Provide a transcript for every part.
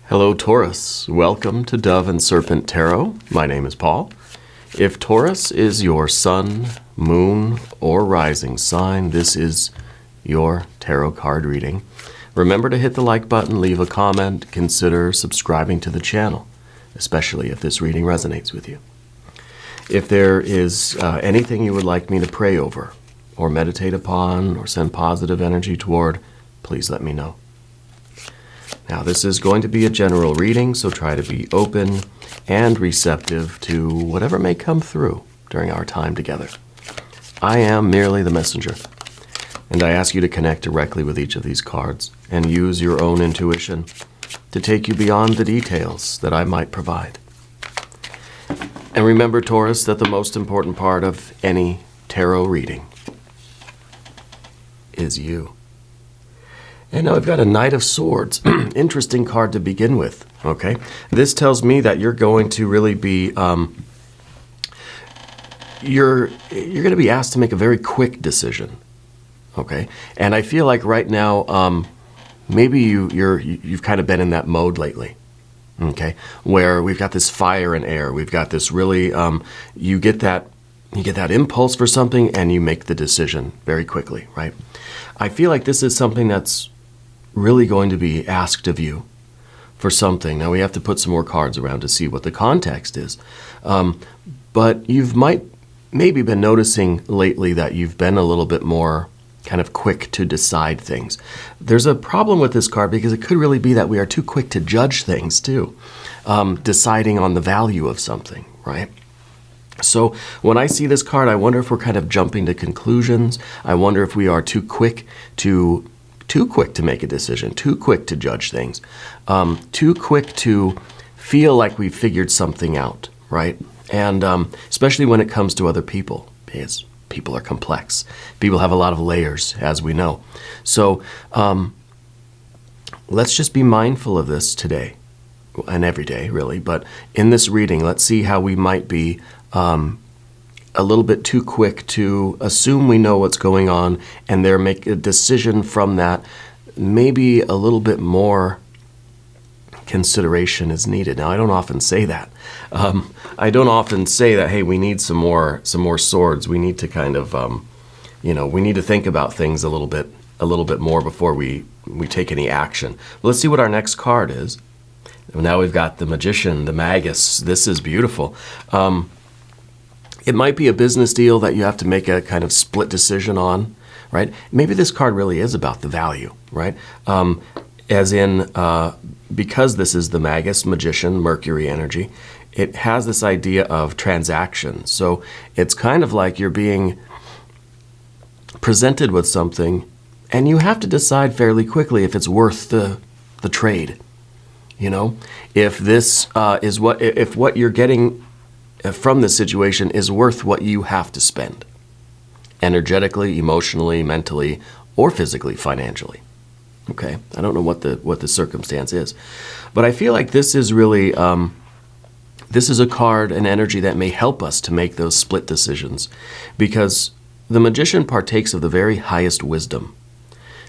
Hello Taurus, welcome to Dove and Serpent Tarot. My name is Paul. If Taurus is your sun, moon, or rising sign, this is your tarot card reading. Remember to hit the like button, leave a comment, consider subscribing to the channel, especially if this reading resonates with you. If there is anything you would like me to pray over, or meditate upon, or send positive energy toward, please let me know. Now, this is going to be a general reading, so try to be open and receptive to whatever may come through during our time together. I am merely the messenger, and I ask you to connect directly with each of these cards and use your own intuition to take you beyond the details that I might provide. And remember, Taurus, that the most important part of any tarot reading is you. And now I've got a Knight of Swords. Interesting card to begin with, okay? This tells me that you're going to really be, you're going to be asked to make a very quick decision, okay? And I feel like right now, maybe you've kind of been in that mode lately, okay? Where we've got this fire and air. We've got this really, you get that impulse for something and you make the decision very quickly, right? I feel like this is something that's really going to be asked of you for something. Now we have to put some more cards around to see what the context is. But you've maybe been noticing lately that you've been a little bit more kind of quick to decide things. There's a problem with this card because it could really be that we are too quick to judge things too, deciding on the value of something, right? So when I see this card, I wonder if we're kind of jumping to conclusions. I wonder if we are too quick to make a decision, too quick to judge things, too quick to feel like we've figured something out, right? And especially when it comes to other people, because people are complex. People have a lot of layers, as we know. So let's just be mindful of this today, and every day, really. But in this reading, let's see how we might be a little bit too quick to assume we know what's going on and there make a decision from that. Maybe a little bit more consideration is needed. Now, I don't often say that. I don't often say that, hey, we need some more swords. We need to kind of, we need to think about things a little bit more before we take any action. But let's see what our next card is. Now we've got the Magician, the Magus. This is beautiful. It might be a business deal that you have to make a kind of split decision on, right? Maybe this card really is about the value, right? As in, because this is the Magus, Magician, Mercury energy, it has this idea of transaction. So it's kind of like you're being presented with something and you have to decide fairly quickly if it's worth the trade. You know, if this if what you're getting from this situation is worth what you have to spend, energetically, emotionally, mentally, or physically, financially. Okay, I don't know what the circumstance is, but I feel like this is really this is a card, an energy that may help us to make those split decisions, because the Magician partakes of the very highest wisdom.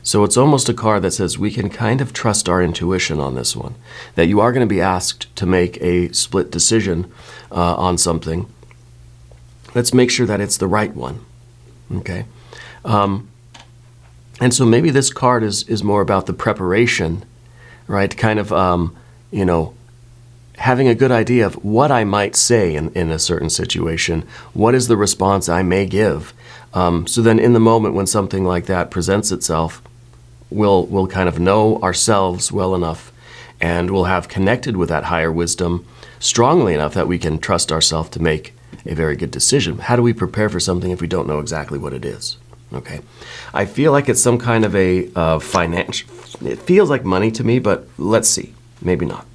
So it's almost a card that says we can kind of trust our intuition on this one, that you are going to be asked to make a split decision on something. Let's make sure that it's the right one, okay? And so maybe this card is more about the preparation, right? Kind of, having a good idea of what I might say in a certain situation. What is the response I may give? So then in the moment when something like that presents itself, we'll kind of know ourselves well enough, and we'll have connected with that higher wisdom strongly enough that we can trust ourselves to make a very good decision. How do we prepare for something if we don't know exactly what it is? Okay, I feel like it's some kind of a financial, it feels like money to me, but let's see, maybe not.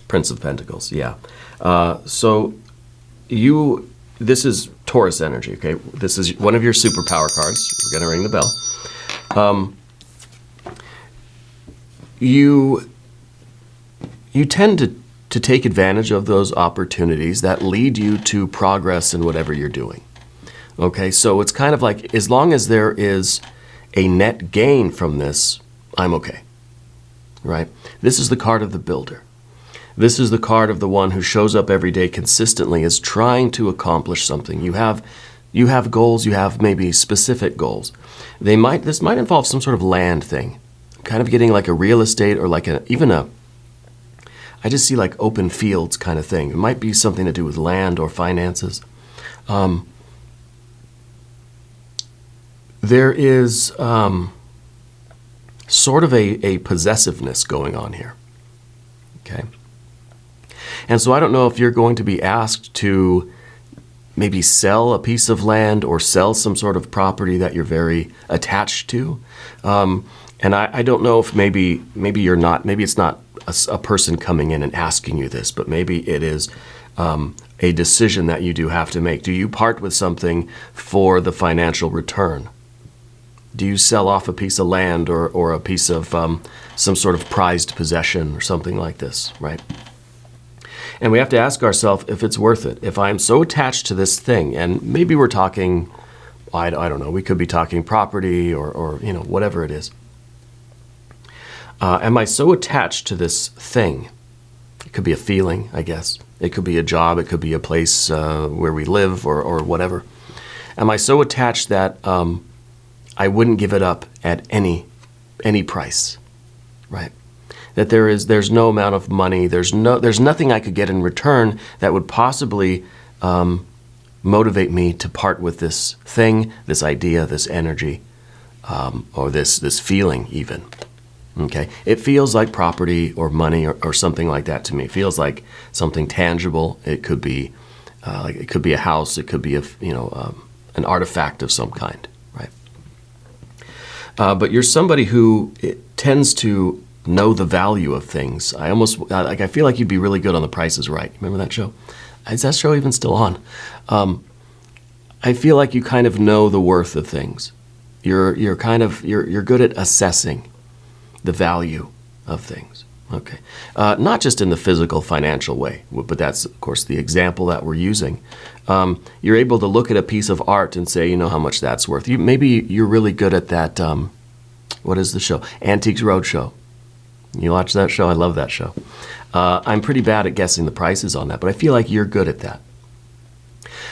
Prince of Pentacles, yeah. So this is Taurus energy, okay? This is one of your superpower cards. We're gonna ring the bell. You tend to take advantage of those opportunities that lead you to progress in whatever you're doing. Okay, so it's kind of like, as long as there is a net gain from this, I'm okay. right? This is the card of the builder. This is the card of the one who shows up every day consistently, is trying to accomplish something. You have goals, you have maybe specific goals. This might involve some sort of land thing, kind of getting like a real estate or like I just see like open fields kind of thing. It might be something to do with land or finances. There is sort of a possessiveness going on here, okay? And so I don't know if you're going to be asked to maybe sell a piece of land or sell some sort of property that you're very attached to. And I don't know if maybe you're not, maybe it's not a person coming in and asking you this, but maybe it is a decision that you do have to make. Do you part with something for the financial return? Do you sell off a piece of land or a piece of some sort of prized possession or something like this, right? And we have to ask ourselves if it's worth it. If I'm so attached to this thing, and maybe we're talking, I don't know, we could be talking property or whatever it is. Am I so attached to this thing? It could be a feeling, I guess. It could be a job. It could be a place where we live or whatever. Am I so attached that I wouldn't give it up at any price, right? That there's no amount of money, there's nothing I could get in return that would possibly motivate me to part with this thing, this idea, this energy, or this feeling even. Okay, it feels like property or money or something like that to me. It feels like something tangible. It could be it could be a house. It could be an artifact of some kind, right? But you're somebody who tends to know the value of things. I feel like you'd be really good on The Price is Right. Remember that show? Is that show even still on? I feel like you kind of know the worth of things. You're good at assessing the value of things. Okay, not just in the physical, financial way, but that's of course the example that we're using. You're able to look at a piece of art and say, you know how much that's worth. Maybe you're really good at that. What is the show? Antiques Roadshow. You watch that show? I love that show. I'm pretty bad at guessing the prices on that, but I feel like you're good at that.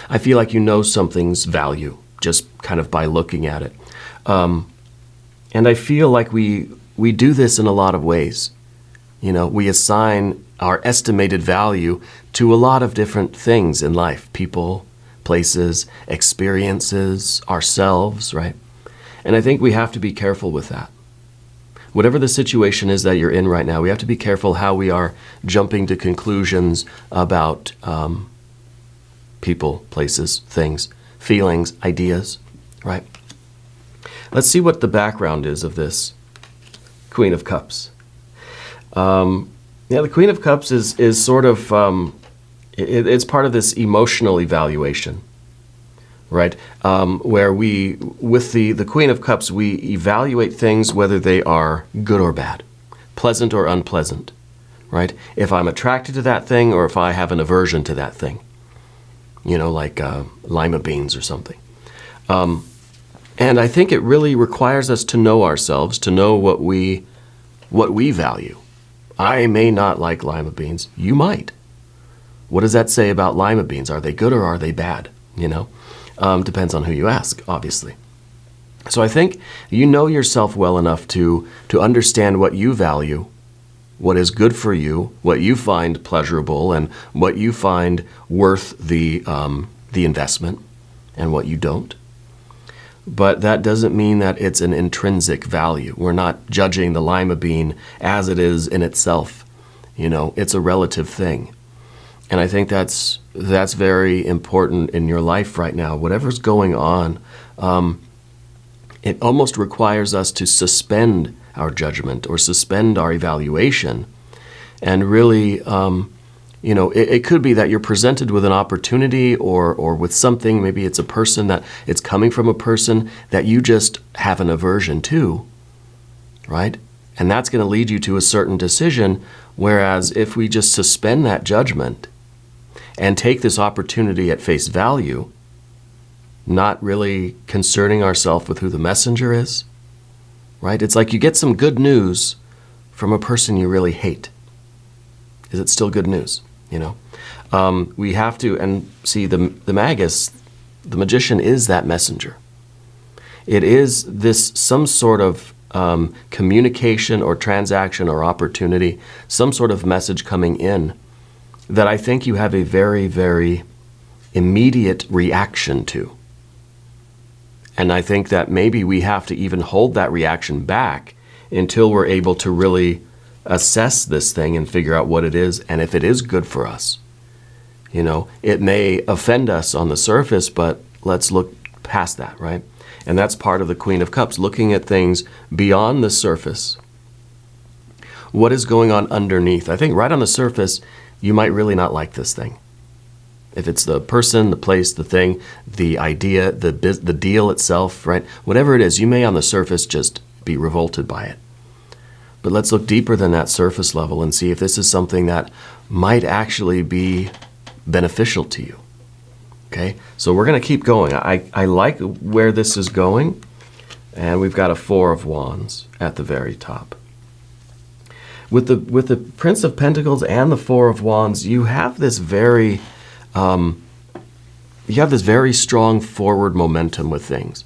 I feel like you know something's value just kind of by looking at it. And I feel like we do this in a lot of ways. We assign our estimated value to a lot of different things in life. People, places, experiences, ourselves, right? And I think we have to be careful with that. Whatever the situation is that you're in right now, we have to be careful how we are jumping to conclusions about people, places, things, feelings, ideas, right? Let's see what the background is of this Queen of Cups. The Queen of Cups is sort of, it's part of this emotional evaluation, right? Where with the Queen of Cups, we evaluate things whether they are good or bad, pleasant or unpleasant, right? If I'm attracted to that thing or if I have an aversion to that thing, like lima beans or something. And I think it really requires us to know ourselves, to know what we value. I may not like lima beans. You might. What does that say about lima beans? Are they good or are they bad? Depends on who you ask, obviously. So I think you know yourself well enough to understand what you value, what is good for you, what you find pleasurable, and what you find worth the investment, and what you don't. But that doesn't mean that it's an intrinsic value. We're not judging the lima bean as it is in itself. It's a relative thing. And I think that's very important in your life right now. Whatever's going on, it almost requires us to suspend our judgment or suspend our evaluation. And really, it could be that you're presented with an opportunity or with something, maybe it's a person that it's coming from a person that you just have an aversion to, right? And that's going to lead you to a certain decision, whereas if we just suspend that judgment and take this opportunity at face value, not really concerning ourselves with who the messenger is, right? It's like you get some good news from a person you really hate? Is it still good news? We have to, and see, the magus, the magician, is that messenger. It is this some sort of communication or transaction or opportunity, some sort of message coming in that I think you have a very, very immediate reaction to. And I think that maybe we have to even hold that reaction back until we're able to really assess this thing and figure out what it is and if it is good for us. It may offend us on the surface, but let's look past that, right? And that's part of the Queen of Cups, looking at things beyond the surface. What is going on underneath? I think right on the surface, you might really not like this thing. If it's the person, the place, the thing, the idea, the deal itself, right? Whatever it is, you may on the surface just be revolted by it. But let's look deeper than that surface level and see if this is something that might actually be beneficial to you. Okay, so we're going to keep going. I like where this is going, and we've got a Four of Wands at the very top. With the Prince of Pentacles and the Four of Wands, you have this very strong forward momentum with things,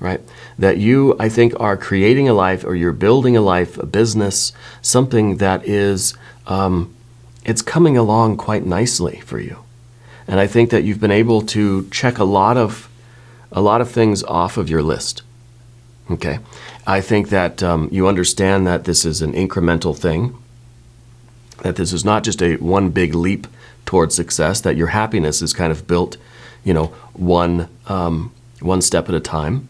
right? That you, I think, are creating a life, or you're building a life, a business, something that is, it's coming along quite nicely for you. And I think that you've been able to check a lot of things off of your list. Okay, I think that you understand that this is an incremental thing, that this is not just a one big leap towards success, that your happiness is kind of built, one step at a time.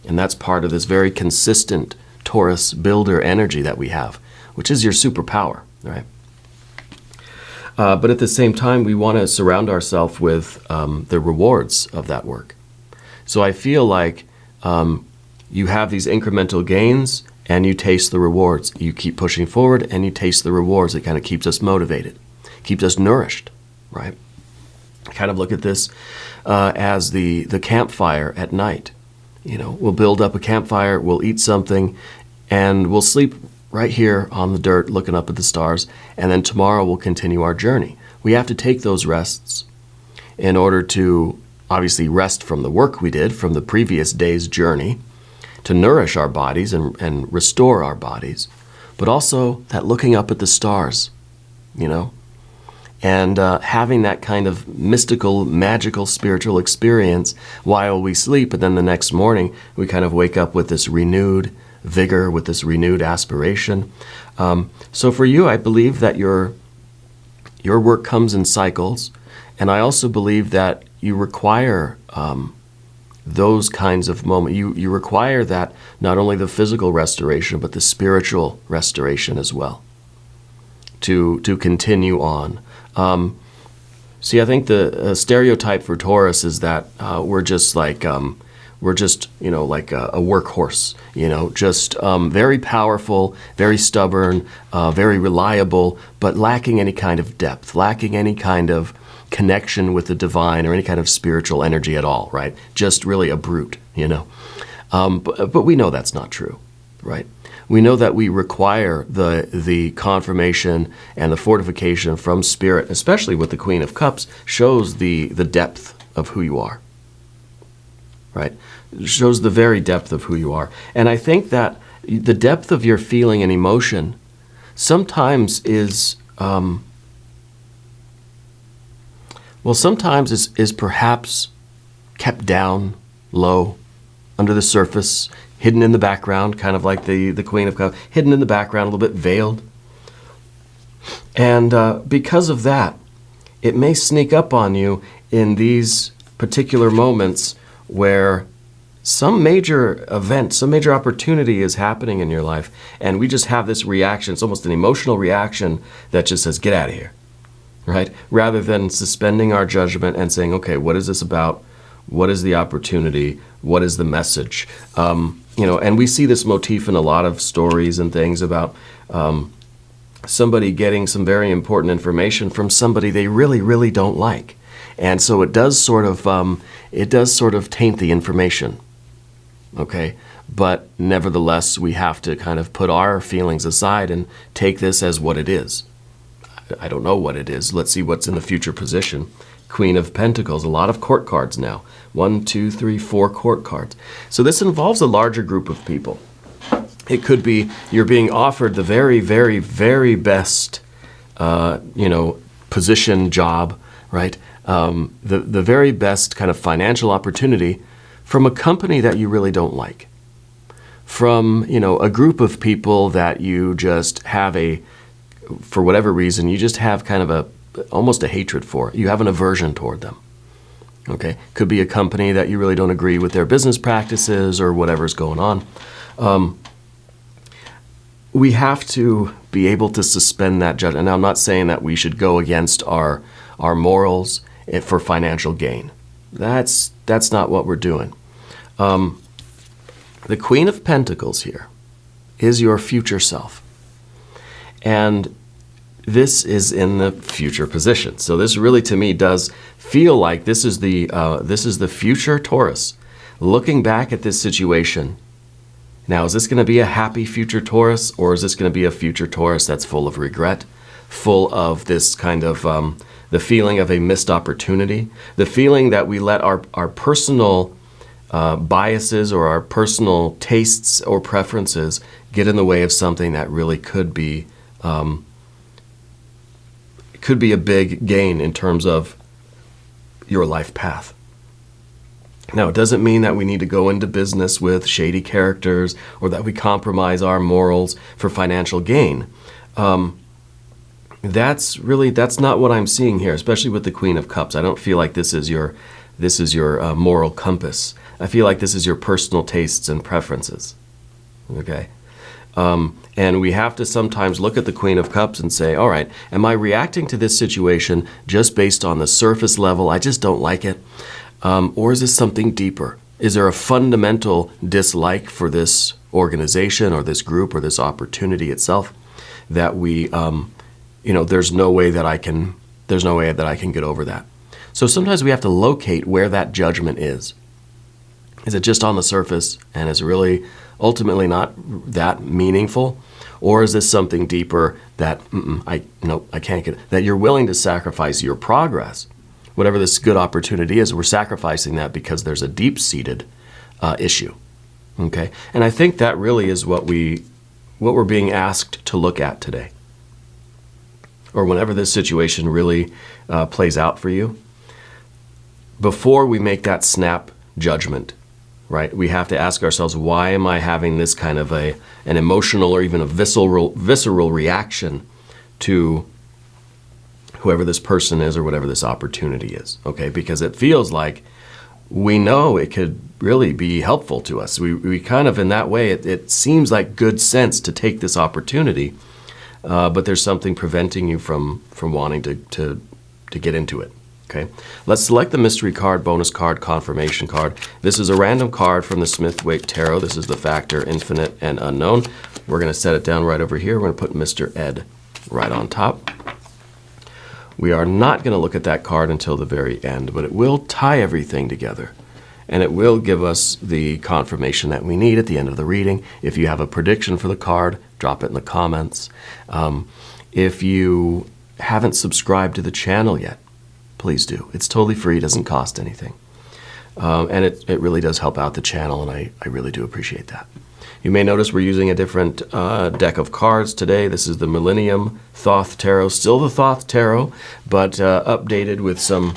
And that's part of this very consistent Taurus builder energy that we have, which is your superpower, right? But at the same time, we want to surround ourselves with the rewards of that work. So I feel like you have these incremental gains and you taste the rewards. You keep pushing forward and you taste the rewards. It kind of keeps us motivated, keeps us nourished, right? I kind of look at this as the campfire at night. We'll build up a campfire, we'll eat something, and we'll sleep right here on the dirt looking up at the stars, and then tomorrow we'll continue our journey. We have to take those rests in order to obviously rest from the work we did from the previous day's journey, to nourish our bodies and restore our bodies, but also that looking up at the stars, and having that kind of mystical, magical, spiritual experience while we sleep, and then the next morning we kind of wake up with this renewed vigor, with this renewed aspiration. So for you, I believe that your work comes in cycles, and I also believe that you require those kinds of moments. You require that, not only the physical restoration, but the spiritual restoration as well, to continue on. See, I think the stereotype for Taurus is that we're just like a workhorse, just very powerful, very stubborn, very reliable, but lacking any kind of depth, lacking any kind of connection with the divine or any kind of spiritual energy at all, right? Just really a brute, But we know that's not true, right? We know that we require the confirmation and the fortification from spirit, especially with the Queen of Cups, shows the depth of who you are, right? It shows the very depth of who you are. And I think that the depth of your feeling and emotion sometimes is, sometimes is perhaps kept down low, under the surface, hidden in the background, kind of like the Queen of Cups, hidden in the background, a little bit veiled. And because of that, it may sneak up on you in these particular moments where some major event, some major opportunity is happening in your life, and we just have this reaction. It's almost an emotional reaction that just says, get out of here, right? Rather than suspending our judgment and saying, okay, what is this about? What is the opportunity? What is the message? And we see this motif in a lot of stories and things about somebody getting some very important information from somebody they really, really don't like. And so it does sort of taint the information. Okay, but nevertheless, we have to kind of put our feelings aside and take this as what it is. I don't know what it is. Let's see what's in the future position. Queen of Pentacles, a lot of court cards now. 1, 2, 3, 4 court cards. So this involves a larger group of people. It could be you're being offered the very, very, very best, position, job, right? The very best kind of financial opportunity from a company that you really don't like. From, a group of people that you just have for whatever reason, you just have kind of almost a hatred for. You have an aversion toward them. Okay? Could be a company that you really don't agree with their business practices or whatever's going on. We have to be able to suspend that judgment. Now, I'm not saying that we should go against our morals for financial gain. That's not what we're doing. The Queen of Pentacles here is your future self. And this is in the future position. So this really, to me, does feel like this is the future Taurus looking back at this situation. Now, is this going to be a happy future Taurus, or is this going to be a future Taurus that's full of regret, full of this kind of the feeling of a missed opportunity, the feeling that we let our personal biases or our personal tastes or preferences get in the way of something that really could be a big gain in terms of your life path. Now, it doesn't mean that we need to go into business with shady characters or that we compromise our morals for financial gain. That's not what I'm seeing here, especially with the Queen of Cups. I don't feel like this is your moral compass. I feel like this is your personal tastes and preferences. Okay? And we have to sometimes look at the Queen of Cups and say, all right, am I reacting to this situation just based on the surface level? I just don't like it. Or is this something deeper? Is there a fundamental dislike for this organization or this group or this opportunity itself that we, there's no way that I can get over that. So sometimes we have to locate where that judgment is. Is it just on the surface and is really ultimately not that meaningful? Or is this something deeper that, I can't get it, that you're willing to sacrifice your progress? Whatever this good opportunity is, we're sacrificing that because there's a deep-seated issue. Okay? And I think that really is what we're being asked to look at today. Or whenever this situation really plays out for you, before we make that snap judgment, right? We have to ask ourselves, why am I having this kind of an emotional or even a visceral reaction to whoever this person is or whatever this opportunity is, okay? Because it feels like we know it could really be helpful to us. We kind of, in that way, it seems like good sense to take this opportunity, but there's something preventing you from wanting to get into it, okay? Let's select the mystery card, bonus card, confirmation card. This is a random card from the Smith-Waite Tarot. This is the factor, infinite and unknown. We're going to set it down right over here. We're going to put Mr. Ed right on top. We are not going to look at that card until the very end, but it will tie everything together. And it will give us the confirmation that we need at the end of the reading. If you have a prediction for the card, drop it in the comments. If you haven't subscribed to the channel yet, please do. It's totally free, doesn't cost anything. And it really does help out the channel, and I really do appreciate that. You may notice we're using a different deck of cards today. This is the Millennium Thoth Tarot, still the Thoth Tarot, but updated with a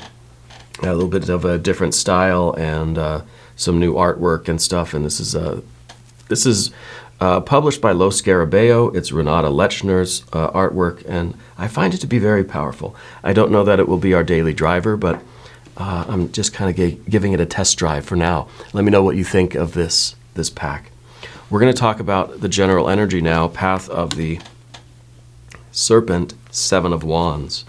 little bit of a different style and some new artwork and stuff. And this is published by Los Scarabeo. It's Renata Lechner's artwork, and I find it to be very powerful. I don't know that it will be our daily driver, but I'm just kind of giving it a test drive for now. Let me know what you think of this pack. We're going to talk about the general energy now, path of the Serpent, Seven of Wands.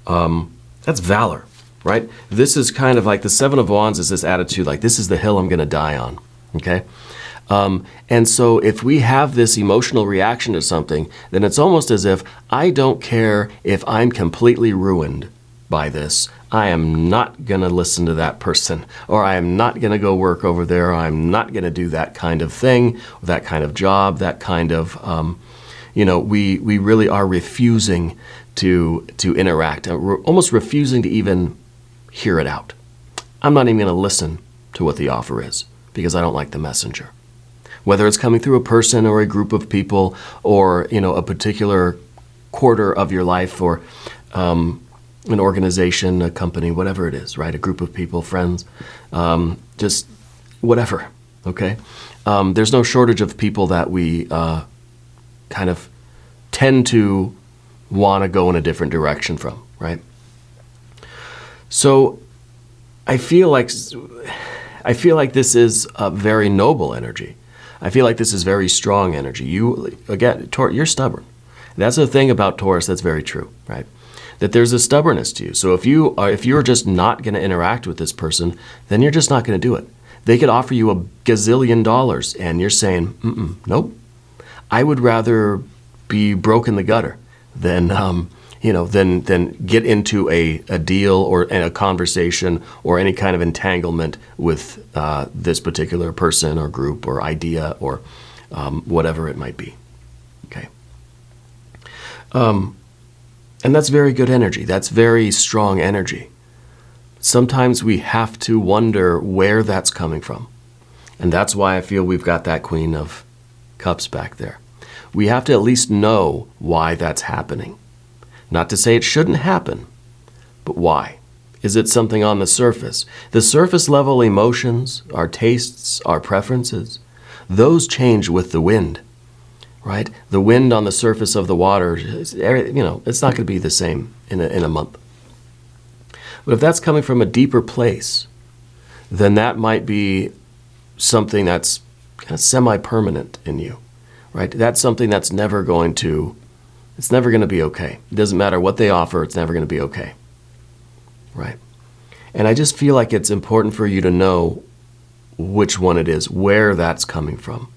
That's valor, right? This is kind of like the Seven of Wands is this attitude, like this is the hill I'm going to die on, okay? And so if we have this emotional reaction to something, then it's almost as if I don't care if I'm completely ruined by this. I am not going to listen to that person, or I am not going to go work over there, or I'm not going to do that kind of thing, that kind of job, that kind of, we really are refusing to interact. We're almost refusing to even hear it out. I'm not even going to listen to what the offer is because I don't like the messenger. Whether it's coming through a person or a group of people or, a particular quarter of your life or an organization, a company, whatever it is, right? A group of people, friends, just whatever, okay? There's no shortage of people that we kind of tend to want to go in a different direction from, right? So I feel like this is a very noble energy. I feel like this is very strong energy. You're stubborn. That's the thing about Taurus that's very true, right? That there's a stubbornness to you. So if you're just not going to interact with this person, then you're just not going to do it. They could offer you $1 gazillion and you're saying, nope. I would rather be broke in the gutter than get into a deal or a conversation or any kind of entanglement with this particular person or group or idea or whatever it might be. Okay. And that's very good energy. That's very strong energy. Sometimes we have to wonder where that's coming from. And that's why I feel we've got that Queen of Cups back there. We have to at least know why that's happening. Not to say it shouldn't happen, but why? Is it something on the surface? The surface level emotions, our tastes, our preferences, those change with the wind, right? The wind on the surface of the water, it's not going to be the same in a month. But if that's coming from a deeper place, then that might be something that's kind of semi-permanent in you, right? That's something that's never going to be okay. It doesn't matter what they offer, it's never going to be okay, right? And I just feel like it's important for you to know which one it is, where that's coming from.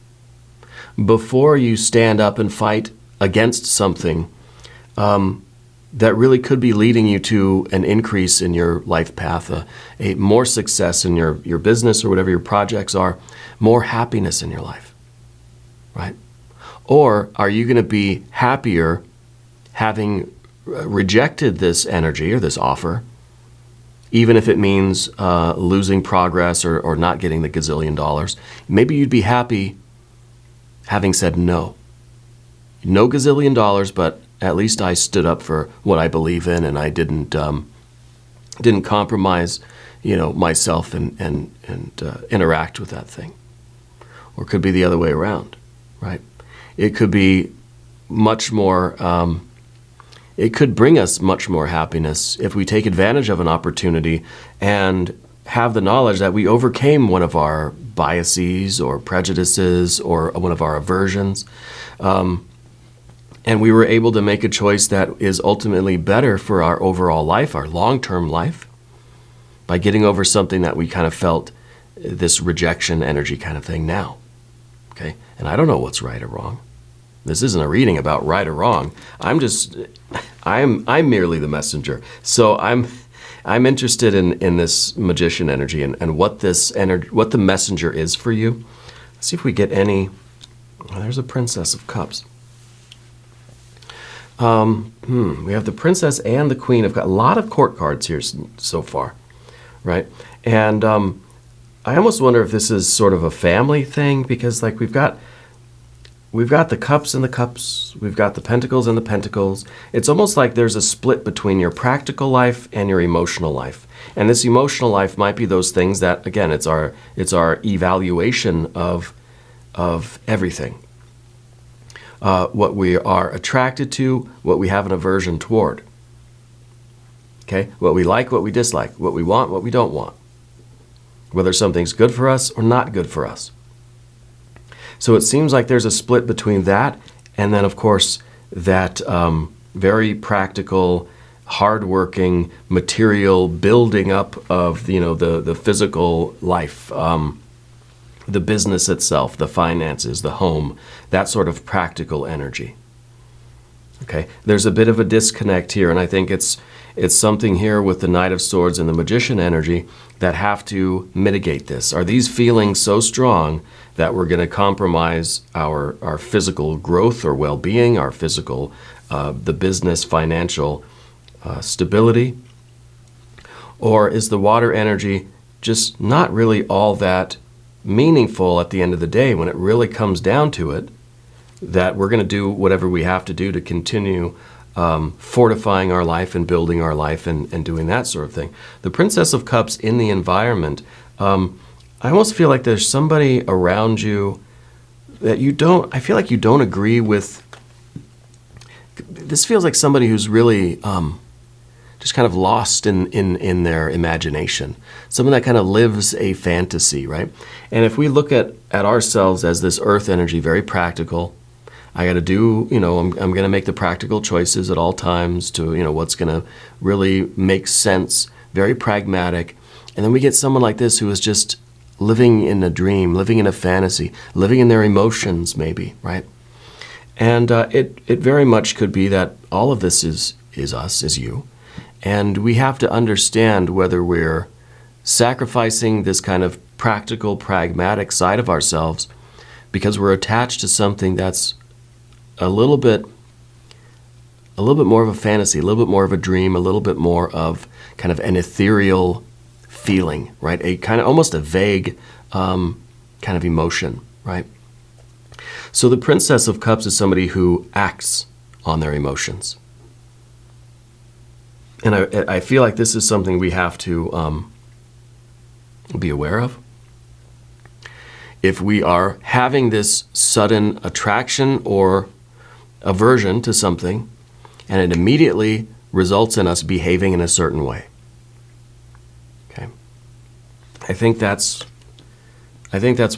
Before you stand up and fight against something that really could be leading you to an increase in your life path, a more success in your business or whatever your projects are, more happiness in your life, right? Or are you going to be happier having rejected this energy or this offer, even if it means losing progress or not getting the $1 gazillion? Maybe you'd be happy having said no. No $1 gazillion, but at least I stood up for what I believe in, and I didn't compromise, myself and interact with that thing. Or it could be the other way around, right? It could be much more. It could bring us much more happiness if we take advantage of an opportunity and have the knowledge that we overcame one of our biases or prejudices or one of our aversions. And we were able to make a choice that is ultimately better for our overall life, our long-term life, by getting over something that we kind of felt this rejection energy kind of thing now. Okay? And I don't know what's right or wrong. This isn't a reading about right or wrong. I'm merely the messenger. So I'm interested in this magician energy and what this energy, what the messenger is for you. Let's see if we get any. Oh, there's a Princess of Cups. We have the Princess and the Queen. I've got a lot of court cards here so far, right? And I almost wonder if this is sort of a family thing because, like, we've got the cups and the cups. We've got the pentacles and the pentacles. It's almost like there's a split between your practical life and your emotional life. And this emotional life might be those things that, again, it's our evaluation of everything. What we are attracted to, what we have an aversion toward. Okay? What we like, what we dislike, what we want, what we don't want. Whether something's good for us or not good for us. So it seems like there's a split between that and then, of course, that very practical, hardworking, material building up of the physical life, the business itself, the finances, the home, that sort of practical energy. Okay, there's a bit of a disconnect here, and I think it's something here with the Knight of Swords and the Magician energy that have to mitigate this. Are these feelings so strong that we're going to compromise our physical growth or well-being, our physical, the business, financial stability? Or is the water energy just not really all that meaningful at the end of the day when it really comes down to it, that we're going to do whatever we have to do to continue fortifying our life and building our life and doing that sort of thing. The Princess of Cups in the environment, I almost feel like there's somebody around you that I feel like you don't agree with. This feels like somebody who's really just kind of lost in their imagination. Someone that kind of lives a fantasy, right? And if we look at ourselves as this earth energy, very practical, I got to do, I'm going to make the practical choices at all times to, what's going to really make sense, very pragmatic. And then we get someone like this who is just living in a dream, living in a fantasy, living in their emotions maybe, right? And it very much could be that all of this is us, is you. And we have to understand whether we're sacrificing this kind of practical, pragmatic side of ourselves because we're attached to something that's a little bit more of a fantasy, a little bit more of a dream, a little bit more of kind of an ethereal feeling, right? A kind of almost a vague kind of emotion, right? So the Princess of Cups is somebody who acts on their emotions. And I feel like this is something we have to be aware of. If we are having this sudden attraction or aversion to something, and it immediately results in us behaving in a certain way. Okay, I think that's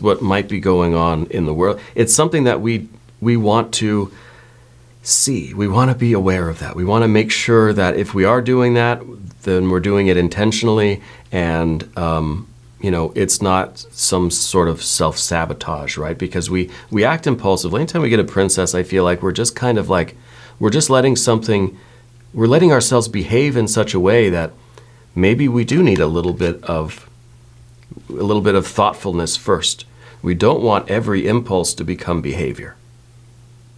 what might be going on in the world. It's something that we want to see. We want to be aware of that. We want to make sure that if we are doing that, then we're doing it intentionally, and it's not some sort of self-sabotage, right? Because we act impulsively. Anytime we get a princess, I feel like we're just kind of like, we're letting ourselves behave in such a way that maybe we do need a little bit of thoughtfulness first. We don't want every impulse to become behavior.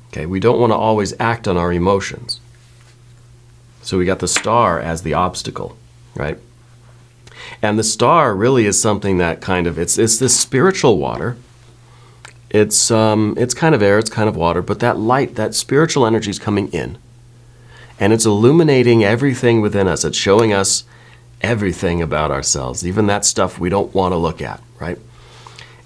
Okay, we don't want to always act on our emotions. So we got the Star as the obstacle, right? And the Star really is something that kind of, it's this spiritual water. It's kind of air, it's kind of water, but that light, that spiritual energy is coming in. And it's illuminating everything within us. It's showing us everything about ourselves, even that stuff we don't want to look at, right?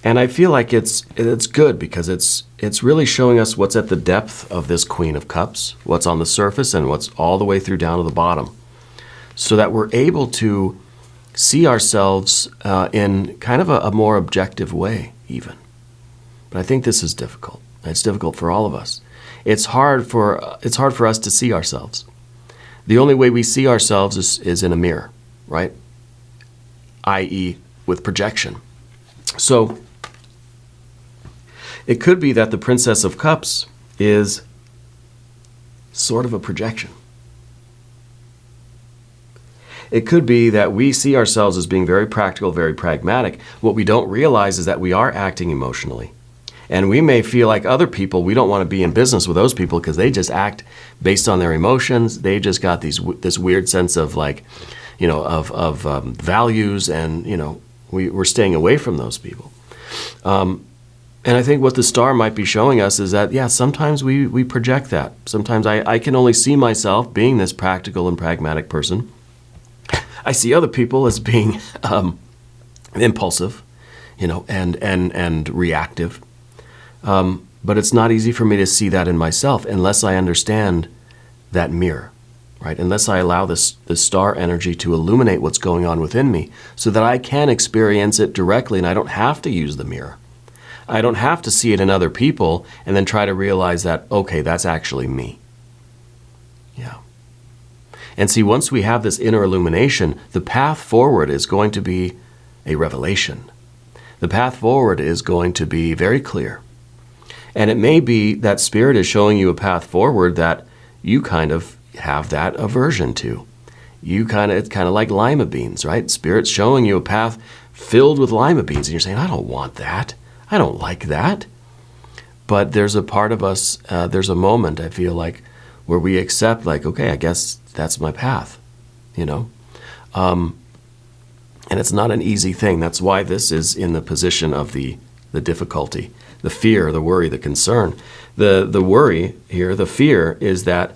And I feel like it's good because it's really showing us what's at the depth of this Queen of Cups, what's on the surface and what's all the way through down to the bottom, so that we're able to see ourselves in kind of a more objective way even. But I think this is difficult. It's difficult for all of us. It's hard for us to see ourselves. The only way we see ourselves is in a mirror, right? i.e. with projection. So it could be that the Princess of Cups is sort of a projection. It could be that we see ourselves as being very practical, very pragmatic. What we don't realize is that we are acting emotionally. And we may feel like other people, we don't want to be in business with those people because they just act based on their emotions. They just got this weird sense of like, values, and, we're staying away from those people. And I think what the Star might be showing us is that, yeah, sometimes we project that. Sometimes I can only see myself being this practical and pragmatic person. I see other people as being impulsive, and reactive. But it's not easy for me to see that in myself unless I understand that mirror, right? Unless I allow this Star energy to illuminate what's going on within me so that I can experience it directly and I don't have to use the mirror. I don't have to see it in other people and then try to realize that, okay, that's actually me. Yeah. And see, once we have this inner illumination, the path forward is going to be a revelation. The path forward is going to be very clear. And it may be that Spirit is showing you a path forward that you kind of have that aversion to. It's kind of like lima beans, right? Spirit's showing you a path filled with lima beans, and you're saying, I don't want that. I don't like that. But there's a part of us, there's a moment, I feel like, where we accept, like, okay, I guess that's my path, you know? And it's not an easy thing. That's why this is in the position of the difficulty, the fear, the worry, the concern. The worry here, the fear, is that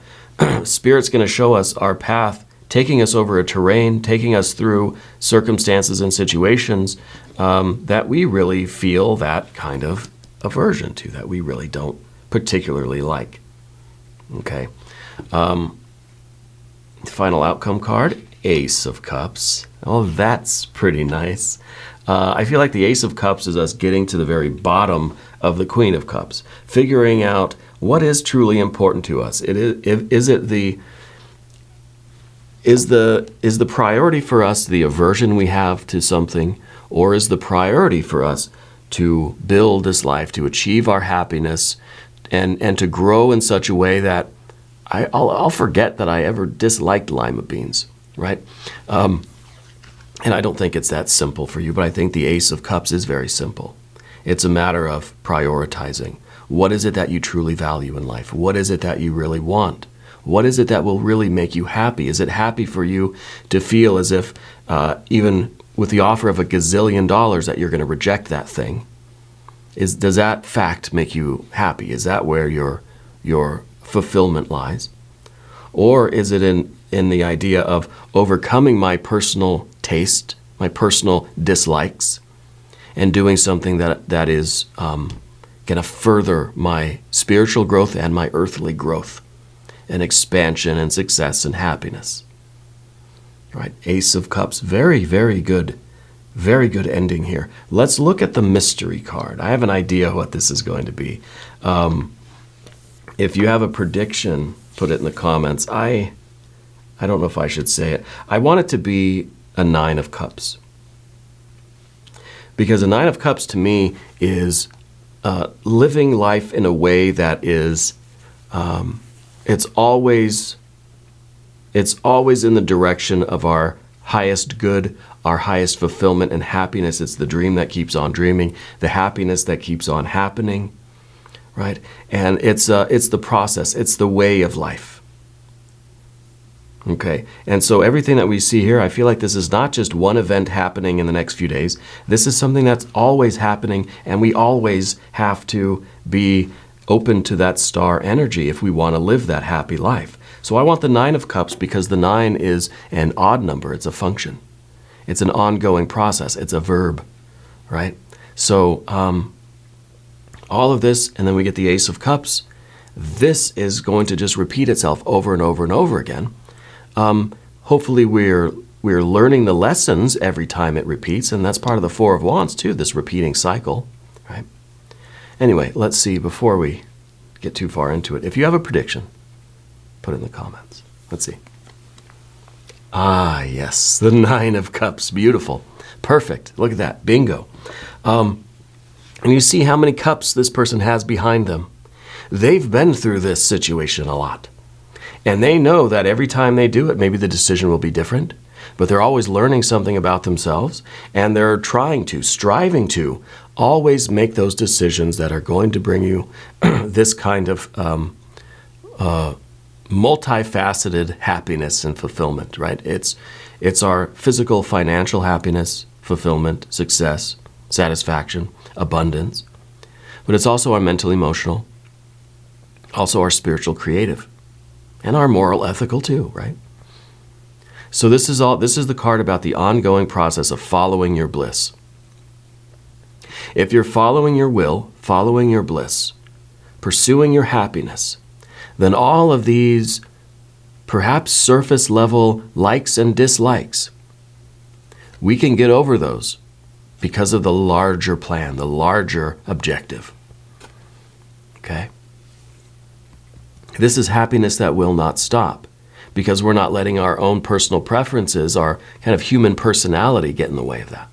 Spirit's going to show us our path, taking us over a terrain, taking us through circumstances and situations that we really feel that kind of aversion to, that we really don't particularly like. Okay. Final outcome card, Ace of Cups. Oh, that's pretty nice. I feel like the Ace of Cups is us getting to the very bottom of the Queen of Cups, figuring out what is truly important to us. Is the priority for us the aversion we have to something, or is the priority for us to build this life, to achieve our happiness, and to grow in such a way that I'll forget that I ever disliked lima beans, right? And I don't think it's that simple for you, but I think the Ace of Cups is very simple. It's a matter of prioritizing. What is it that you truly value in life? What is it that you really want? What is it that will really make you happy? Is it happy for you to feel as if even with the offer of $1 gazillion that you're going to reject that thing? Does that fact make you happy? Is that where your fulfillment lies? Or is it in the idea of overcoming my personal taste, my personal dislikes, and doing something that is going to further my spiritual growth and my earthly growth and expansion and success and happiness? Right? Ace of Cups, very, very good ending here. Let's look at the mystery card. I have an idea what this is going to be. If you have a prediction, put it in the comments. I don't know if I should say it. I want it to be a 9 of Cups. Because a 9 of Cups to me is living life in a way that is, it's always in the direction of our highest good, our highest fulfillment and happiness. It's the dream that keeps on dreaming, the happiness that keeps on happening, right? And it's the process, it's the way of life. Okay, and so everything that we see here, I feel like this is not just one event happening in the next few days. This is something that's always happening, and we always have to be open to that star energy if we want to live that happy life. So I want the 9 of Cups because the 9 is an odd number. It's a function. It's an ongoing process. It's a verb, right? So all of this, and then we get the Ace of Cups. This is going to just repeat itself over and over and over again. Hopefully we're learning the lessons every time it repeats, and that's part of the 4 of Wands too, this repeating cycle, right? Anyway, let's see before we get too far into it. If you have a prediction, put it in the comments. Let's see. Ah, yes, the 9 of Cups. Beautiful. Perfect. Look at that. Bingo. And you see how many cups this person has behind them. They've been through this situation a lot. And they know that every time they do it, maybe the decision will be different, but they're always learning something about themselves, and they're striving to always make those decisions that are going to bring you this kind of multifaceted happiness and fulfillment, right? It's our physical, financial happiness, fulfillment, success, satisfaction, abundance, but it's also our mental, emotional, also our spiritual, creative, and our moral, ethical too, right? So this is the card about the ongoing process of following your bliss. If you're following your will, following your bliss, pursuing your happiness, then all of these perhaps surface level likes and dislikes, we can get over those because of the larger plan, the larger objective. Okay? This is happiness that will not stop because we're not letting our own personal preferences, our kind of human personality get in the way of that.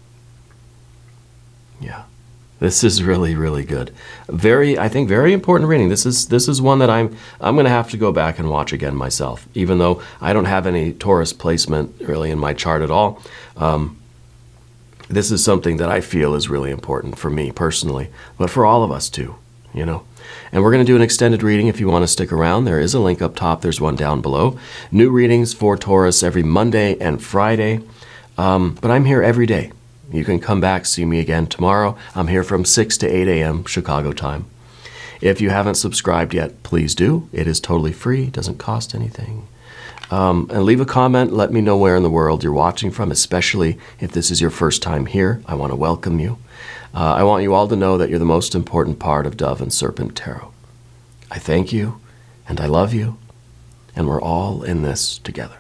Yeah. This is really, really good. I think very important reading. This is one that I'm going to have to go back and watch again myself, even though I don't have any Taurus placement really in my chart at all. This is something that I feel is really important for me personally, but for all of us too, you know. And we're going to do an extended reading if you want to stick around. There is a link up top. There's one down below. New readings for Taurus every Monday and Friday. But I'm here every day. You can come back, see me again tomorrow. I'm here from 6 to 8 a.m. Chicago time. If you haven't subscribed yet, please do. It is totally free. Doesn't cost anything. And leave a comment. Let me know where in the world you're watching from, especially if this is your first time here. I want to welcome you. I want you all to know that you're the most important part of Dove and Serpent Tarot. I thank you, and I love you, and we're all in this together.